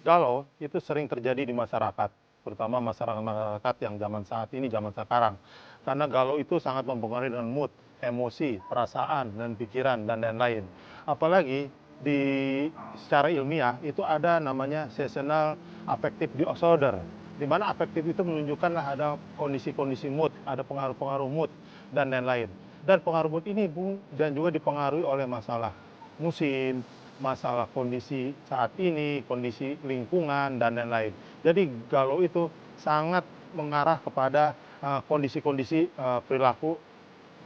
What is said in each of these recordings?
galau itu sering terjadi di masyarakat, terutama masyarakat yang zaman saat ini, zaman sekarang. Karena galau itu sangat mempengaruhi dengan mood, emosi, perasaan, dan pikiran, dan lain-lain. Apalagi di secara ilmiah itu ada namanya seasonal affective disorder, di mana afektif itu menunjukkan ada kondisi-kondisi mood, ada pengaruh-pengaruh mood, dan lain-lain. Dan pengaruh mood ini dan juga dipengaruhi oleh masalah musim, masalah kondisi saat ini, kondisi lingkungan, dan lain-lain. Jadi galau itu sangat mengarah kepada kondisi-kondisi perilaku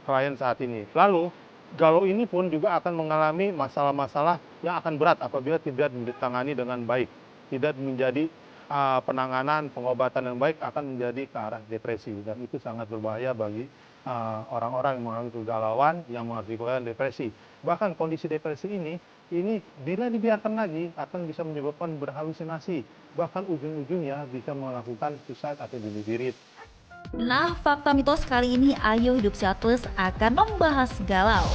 klien saat ini. Lalu, galau ini pun juga akan mengalami masalah-masalah yang akan berat apabila tidak ditangani dengan baik. Tidak menjadi penanganan, pengobatan yang baik akan menjadi ke arah depresi. Dan itu sangat berbahaya bagi orang-orang yang mengalami kegalauan, yang mengakibatkan depresi. Bahkan kondisi depresi ini bila dibiarkan lagi akan bisa menyebabkan berhalusinasi. Bahkan ujung-ujungnya bisa melakukan suicide atau bunuh diri. Nah, fakta mitos kali ini Ayo Hidup Sehat Plus akan membahas galau.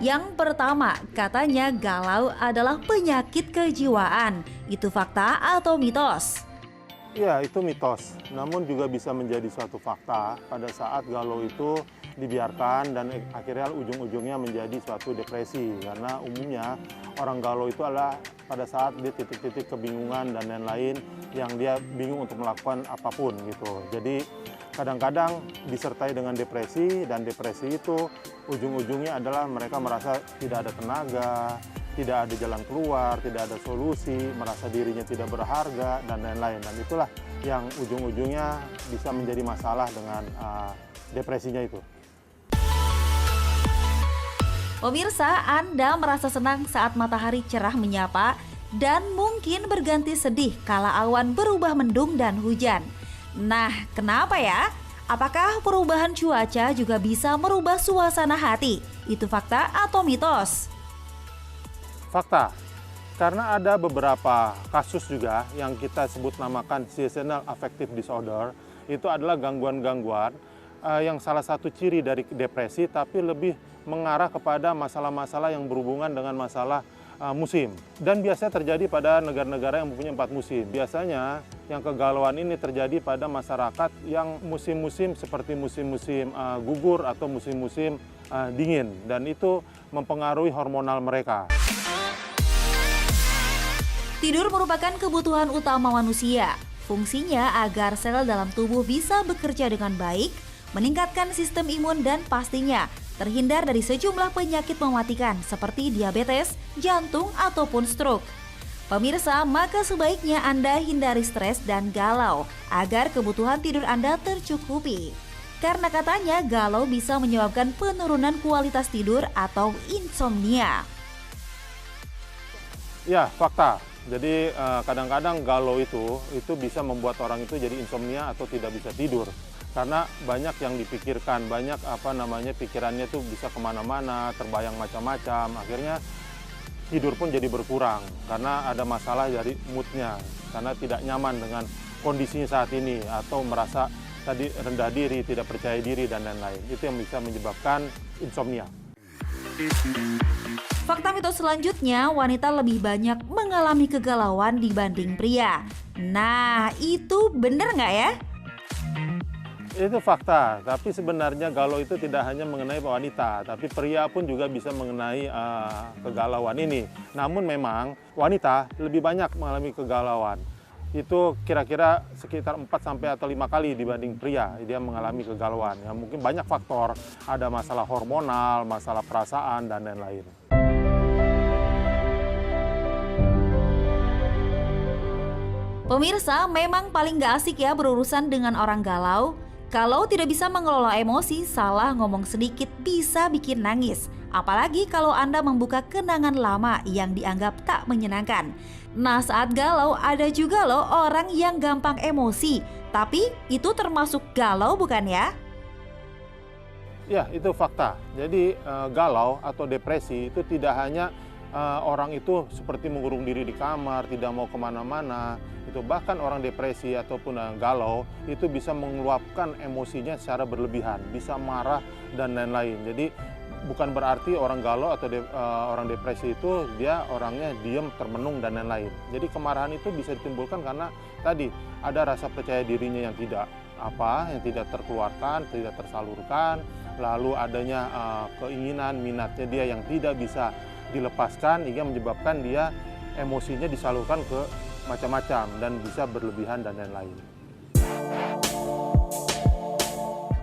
Yang pertama, katanya galau adalah penyakit kejiwaan. Itu fakta atau mitos? Ya, itu mitos. Namun juga bisa menjadi suatu fakta pada saat galau itu dibiarkan dan akhirnya ujung-ujungnya menjadi suatu depresi. Karena umumnya orang galau itu adalah pada saat dia titik-titik kebingungan dan lain-lain yang dia bingung untuk melakukan apapun gitu. Jadi kadang-kadang disertai dengan depresi, dan depresi itu ujung-ujungnya adalah mereka merasa tidak ada tenaga, tidak ada jalan keluar, tidak ada solusi, merasa dirinya tidak berharga, dan lain-lain. Dan itulah yang ujung-ujungnya bisa menjadi masalah dengan depresinya itu. Pemirsa, Anda merasa senang saat matahari cerah menyapa dan mungkin berganti sedih kala awan berubah mendung dan hujan. Nah, kenapa ya? Apakah perubahan cuaca juga bisa merubah suasana hati? Itu fakta atau mitos? Fakta, karena ada beberapa kasus juga yang kita sebut namakan seasonal affective disorder. Itu adalah gangguan-gangguan yang salah satu ciri dari depresi, tapi lebih mengarah kepada masalah-masalah yang berhubungan dengan masalah musim. Dan biasanya terjadi pada negara-negara yang mempunyai 4 musim. Biasanya yang kegalauan ini terjadi pada masyarakat yang musim-musim seperti musim-musim gugur atau musim-musim dingin. Dan itu mempengaruhi hormonal mereka. Tidur merupakan kebutuhan utama manusia. Fungsinya agar sel dalam tubuh bisa bekerja dengan baik, meningkatkan sistem imun, dan pastinya terhindar dari sejumlah penyakit mematikan seperti diabetes, jantung, ataupun stroke. Pemirsa, maka sebaiknya Anda hindari stres dan galau agar kebutuhan tidur Anda tercukupi. Karena katanya galau bisa menyebabkan penurunan kualitas tidur atau insomnia. Ya, fakta. Jadi kadang-kadang galau itu bisa membuat orang itu jadi insomnia atau tidak bisa tidur. Karena banyak yang dipikirkan, banyak pikirannya tuh bisa kemana-mana, terbayang macam-macam. Akhirnya tidur pun jadi berkurang karena ada masalah dari moodnya, karena tidak nyaman dengan kondisinya saat ini atau merasa tadi rendah diri, tidak percaya diri, dan lain-lain. Itu yang bisa menyebabkan insomnia. Fakta mitos selanjutnya, wanita lebih banyak mengalami kegalauan dibanding pria. Nah, itu bener nggak ya? Itu fakta, tapi sebenarnya galau itu tidak hanya mengenai wanita, tapi pria pun juga bisa mengenai kegalauan ini. Namun memang wanita lebih banyak mengalami kegalauan. Itu kira-kira sekitar 4 atau 5 kali dibanding pria dia mengalami kegalauan. Ya, mungkin banyak faktor, ada masalah hormonal, masalah perasaan, dan lain-lain. Pemirsa, memang paling gak asik ya berurusan dengan orang galau. Kalau tidak bisa mengelola emosi, salah ngomong sedikit bisa bikin nangis. Apalagi kalau Anda membuka kenangan lama yang dianggap tak menyenangkan. Nah, saat galau ada juga loh orang yang gampang emosi. Tapi itu termasuk galau bukan ya? Ya, itu fakta. Jadi galau atau depresi itu tidak hanya orang itu seperti mengurung diri di kamar, tidak mau kemana-mana. Itu bahkan orang depresi ataupun galau itu bisa mengeluapkan emosinya secara berlebihan, bisa marah dan lain-lain. Jadi bukan berarti orang galau atau orang depresi itu dia orangnya diam, termenung, dan lain-lain. Jadi kemarahan itu bisa ditimbulkan karena tadi ada rasa percaya dirinya yang tidak terkeluarkan, tidak tersalurkan, lalu adanya keinginan, minatnya dia yang tidak bisa dilepaskan, hingga menyebabkan dia emosinya disalurkan ke macam-macam dan bisa berlebihan dan lain-lain.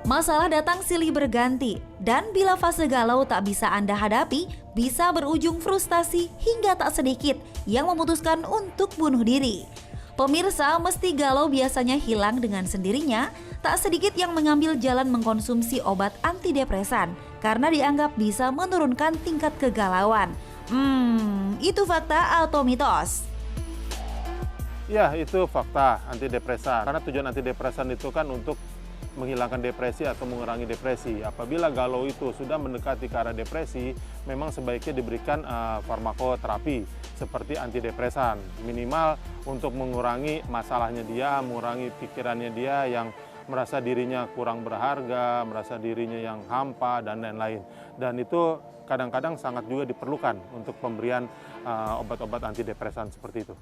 Masalah datang silih berganti, dan bila fase galau tak bisa Anda hadapi, bisa berujung frustasi hingga tak sedikit yang memutuskan untuk bunuh diri. Pemirsa, mesti galau biasanya hilang dengan sendirinya, tak sedikit yang mengambil jalan mengkonsumsi obat antidepresan karena dianggap bisa menurunkan tingkat kegalauan. Itu fakta atau mitos? Ya, itu fakta antidepresan. Karena tujuan antidepresan itu kan untuk menghilangkan depresi atau mengurangi depresi. Apabila galau itu sudah mendekati ke arah depresi, memang sebaiknya diberikan farmakoterapi seperti antidepresan. Minimal untuk mengurangi masalahnya dia, mengurangi pikirannya dia yang merasa dirinya kurang berharga, merasa dirinya yang hampa, dan lain-lain. Dan itu kadang-kadang sangat juga diperlukan untuk pemberian obat-obat antidepresan seperti itu.